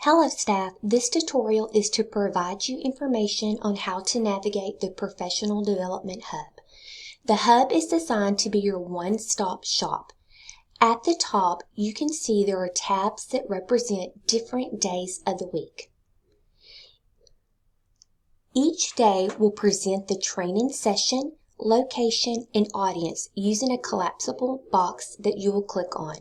Hello staff, this tutorial is to provide you information on how to navigate the Professional Development Hub. The Hub is designed to be your one-stop shop. At the top, you can see there are tabs that represent different days of the week. Each day will present the training session, location, and audience using a collapsible box that you will click on.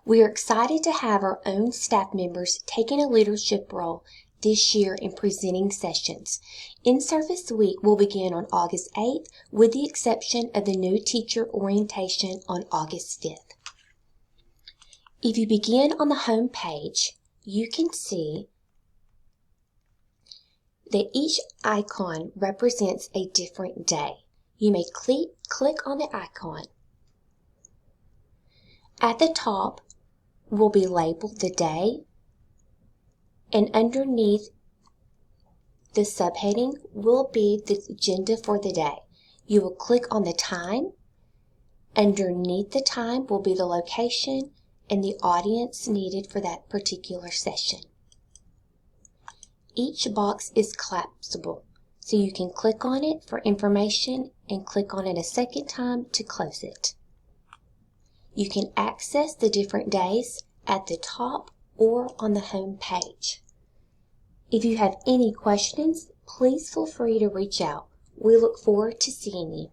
We are excited to have our own staff members taking a leadership role this year in presenting sessions. In-Service Week will begin on August 8th, with the exception of the new teacher orientation on August 5th. If you begin on the home page, you can see that each icon represents a different day. You may click on the icon. At the top will be labeled the day, and underneath the subheading will be the agenda for the day. You will click on the time. Underneath the time will be the location and the audience needed for that particular session. Each box is collapsible, so you can click on it for information and click on it a second time to close it. You can access the different days at the top or on the home page. If you have any questions, please feel free to reach out. We look forward to seeing you.